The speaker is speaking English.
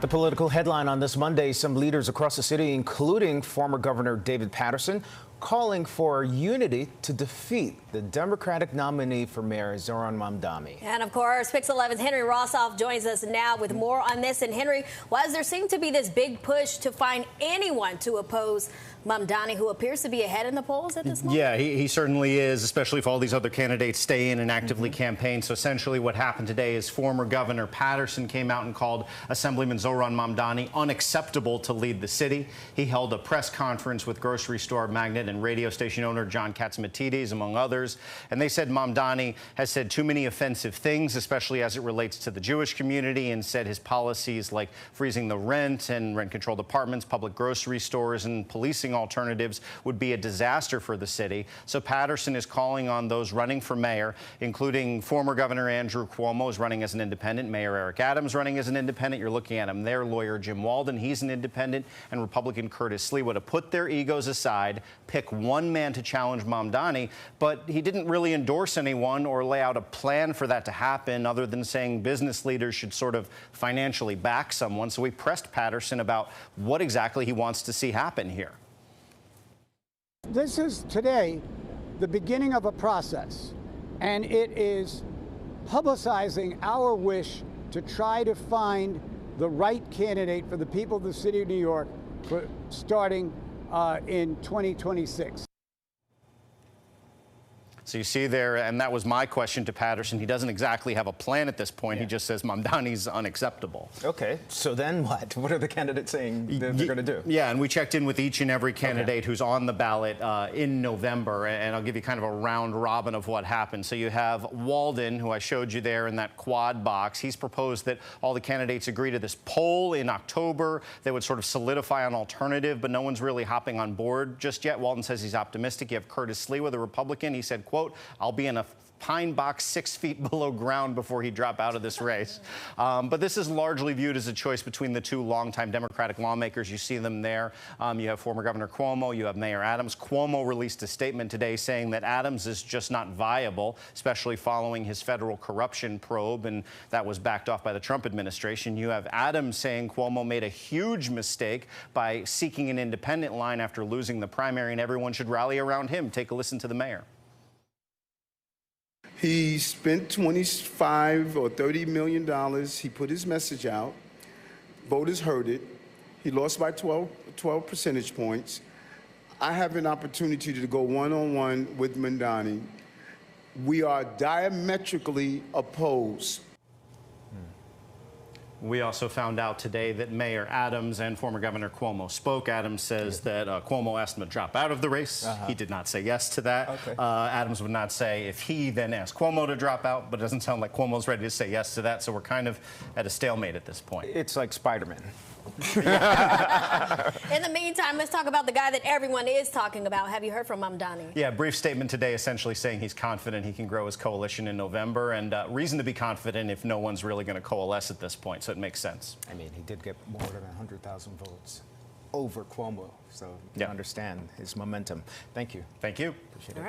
The political headline on this Monday, some leaders across the city, including former Governor David Paterson, calling for unity to defeat the Democratic nominee for mayor, Zohran Mamdani. And of course, Pix 11's Henry Rossoff joins us now with more on this. And Henry, why does there seem to be this big push to find anyone to oppose Mamdani, who appears to be ahead in the polls at this moment? Yeah, he certainly is, especially if all these other candidates stay in and actively campaign. So essentially what happened today is former Governor Paterson came out and called Assemblyman Zohran Mamdani unacceptable to lead the city. He held a press conference with grocery store magnate and radio station owner John Katsimatidis, among others. And they said Mamdani has said too many offensive things, especially as it relates to the Jewish community, and said his policies like freezing the rent and rent-controlled apartments, public grocery stores, and policing alternatives would be a disaster for the city. So Paterson is calling on those running for mayor, including former Governor Andrew Cuomo is running as an independent, Mayor Eric Adams running as an independent. You're looking at him there, lawyer Jim Walden, he's an independent, and Republican Curtis Sliwa to put their egos aside, pick one man to challenge Mamdani, but he didn't really endorse anyone or lay out a plan for that to happen other than saying business leaders should sort of financially back someone. So we pressed Paterson about what exactly he wants to see happen here. This is today the beginning of a process, and it is publicizing our wish to try to find the right candidate for the people of the city of New York for starting in 2026. So you see there, and that was my question to Paterson. He doesn't exactly have a plan at this point. Yeah. He just says Mamdani's unacceptable. Okay, so then what? What are the candidates saying they're going to do? Yeah, and we checked in with each and every candidate who's on the ballot in November, and I'll give you kind of a round robin of what happened. So you have Walden, who I showed you there in that quad box. He's proposed that all the candidates agree to this poll in October that would sort of solidify an alternative, but no one's really hopping on board just yet. Walden says he's optimistic. You have Curtis Sliwa, the Republican. He said, quote, I'll be in a pine box 6 feet below ground before he drop out of this race. But this is largely viewed as a choice between the two longtime Democratic lawmakers. You see them there. You have former Governor Cuomo. You have Mayor Adams. Cuomo released a statement today saying that Adams is just not viable, especially following his federal corruption probe, and that was backed off by the Trump administration. You have Adams saying Cuomo made a huge mistake by seeking an independent line after losing the primary, and everyone should rally around him. Take a listen to the mayor. He spent $25 or $30 million. He put his message out. Voters heard it. He lost by 12 percentage points. I have an opportunity to go one-on-one with Mamdani. We are diametrically opposed. We also found out today that Mayor Adams and former Governor Cuomo spoke. Adams says that Cuomo asked him to drop out of the race. He did not say yes to that. Adams would not say if he then asked Cuomo to drop out, but it doesn't sound like Cuomo's ready to say yes to that. So we're kind of at a stalemate at this point. It's like Spider-Man. In the meantime, let's talk about the guy that everyone is talking about. Have you heard from Mamdani? Yeah, brief statement today essentially saying he's confident he can grow his coalition in November, and reason to be confident if no one's really going to coalesce at this point, so it makes sense. I mean, he did get more than 100,000 votes over Cuomo, so you can understand his momentum. Thank you. Thank you. Appreciate it.